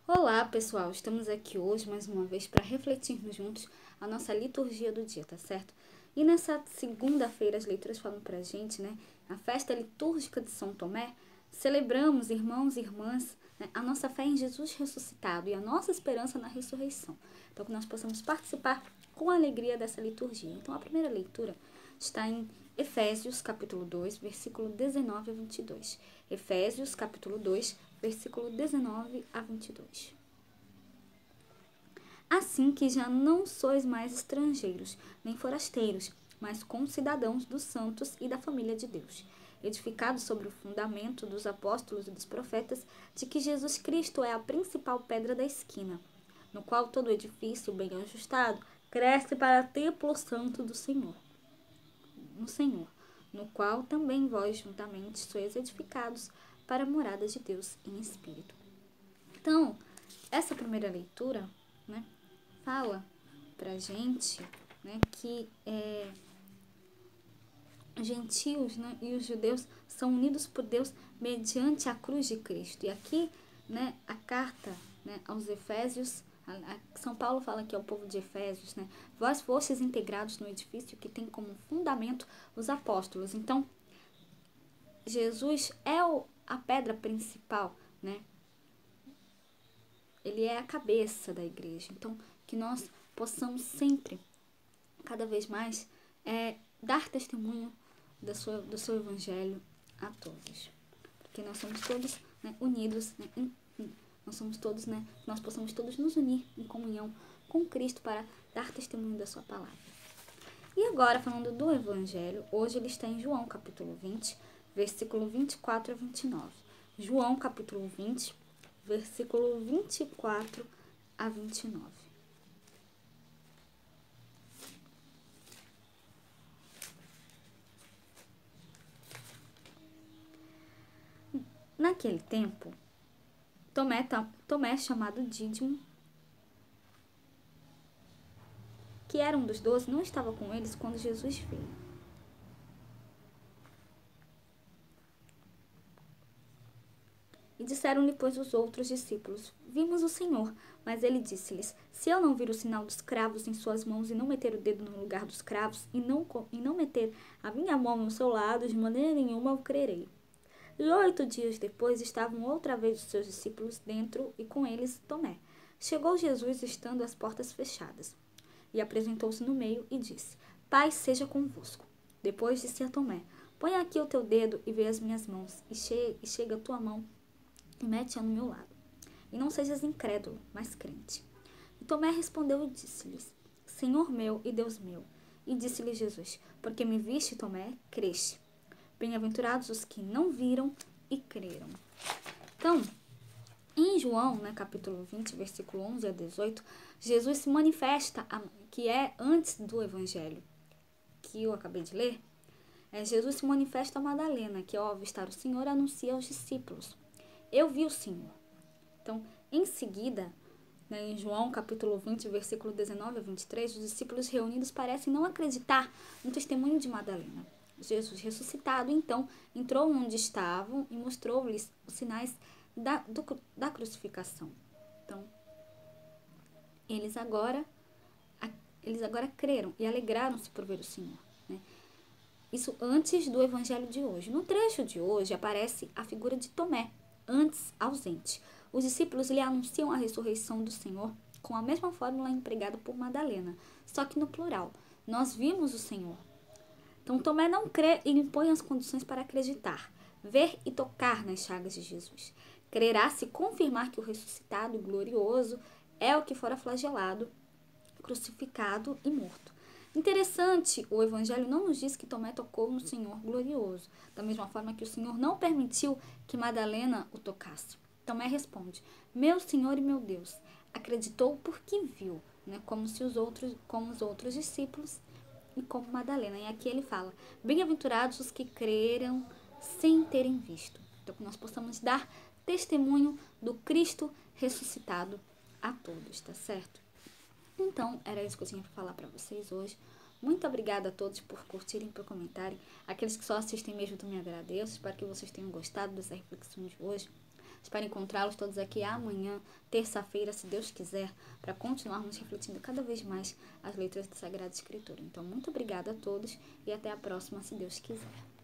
Olá, pessoal! Estamos aqui hoje mais uma vez para refletirmos juntos a nossa liturgia do dia, tá certo? E nessa segunda-feira as leituras falam pra gente, né? A festa litúrgica de São Tomé, celebramos, irmãos e irmãs, né, a nossa fé em Jesus ressuscitado e a nossa esperança na ressurreição. Então, que nós possamos participar com alegria dessa liturgia. Então, a primeira leitura está em Efésios, capítulo 2, versículo 19 a 22. Efésios, capítulo 2, versículo 19 a 22. Assim que já não sois mais estrangeiros, nem forasteiros, mas concidadãos dos santos e da família de Deus, edificados sobre o fundamento dos apóstolos e dos profetas, de que Jesus Cristo é a principal pedra da esquina, no qual todo edifício bem ajustado cresce para templo santo do Senhor, no qual também vós juntamente sois edificados para a morada de Deus em espírito. Então, essa primeira leitura, né, fala pra gente, né, que os gentios, né, e os judeus são unidos por Deus mediante a cruz de Cristo. E aqui, né, a carta, né, aos Efésios, São Paulo fala aqui ao povo de Efésios, né, vós fostes integrados no edifício que tem como fundamento os apóstolos. Então, Jesus é a pedra principal, né? Ele é a cabeça da igreja. Então, que nós possamos sempre, cada vez mais, dar testemunho do seu evangelho a todos. Porque nós somos todos, né, unidos, né, nós somos todos, né, nós possamos todos nos unir em comunhão com Cristo para dar testemunho da sua palavra. E agora, falando do evangelho, hoje ele está em João, capítulo 20, versículo 24 a 29. João, capítulo 20, versículo 24 a 29. Naquele tempo, Tomé chamado Dídimo, que era um dos 12, não estava com eles quando Jesus veio. E disseram-lhe, pois, os outros discípulos: vimos o Senhor. Mas ele disse-lhes: se eu não vir o sinal dos cravos em suas mãos, e não meter o dedo no lugar dos cravos, e não meter a minha mão no seu lado, de maneira nenhuma eu crerei. E 8 dias depois estavam outra vez os seus discípulos dentro, e com eles Tomé. Chegou Jesus, estando as portas fechadas, e apresentou-se no meio e disse: paz seja convosco. Depois disse a Tomé: põe aqui o teu dedo e vê as minhas mãos, e chega a tua mão e mete-a no meu lado. E não sejas incrédulo, mas crente. E Tomé respondeu e disse-lhes: Senhor meu e Deus meu. E disse-lhe Jesus: porque me viste, Tomé, creste. Bem-aventurados os que não viram e creram. Então, em João, né, capítulo 20, versículo 11 a 18, Jesus se manifesta, que é antes do evangelho que eu acabei de ler, Jesus se manifesta a Madalena, que ao avistar o Senhor anuncia aos discípulos: eu vi o Senhor. Então, em seguida, né, em João capítulo 20, versículo 19 a 23, os discípulos reunidos parecem não acreditar no testemunho de Madalena. Jesus ressuscitado, então, entrou onde estavam e mostrou-lhes os sinais da crucificação. Então, eles agora creram e alegraram-se por ver o Senhor, né? Isso antes do evangelho de hoje. No trecho de hoje aparece a figura de Tomé, antes ausente. Os discípulos lhe anunciam a ressurreição do Senhor com a mesma fórmula empregada por Madalena, só que no plural. Nós vimos o Senhor. Então Tomé não crê e impõe as condições para acreditar, ver e tocar nas chagas de Jesus. Crerá se confirmar que o ressuscitado glorioso é o que fora flagelado, crucificado e morto. Interessante, o Evangelho não nos diz que Tomé tocou no Senhor glorioso, da mesma forma que o Senhor não permitiu que Madalena o tocasse. Tomé responde: meu Senhor e meu Deus. Acreditou porque viu, né? Como os outros discípulos e como Madalena. E aqui ele fala: bem-aventurados os que creram sem terem visto. Então, que nós possamos dar testemunho do Cristo ressuscitado a todos, tá certo? Então, era isso que eu tinha para falar para vocês hoje. Muito obrigada a todos por curtirem, por comentarem. Aqueles que só assistem mesmo, também agradeço. Espero que vocês tenham gostado dessa reflexão de hoje. Espero encontrá-los todos aqui amanhã, terça-feira, se Deus quiser, para continuarmos refletindo cada vez mais as letras da Sagrada Escritura. Então, muito obrigada a todos e até a próxima, se Deus quiser.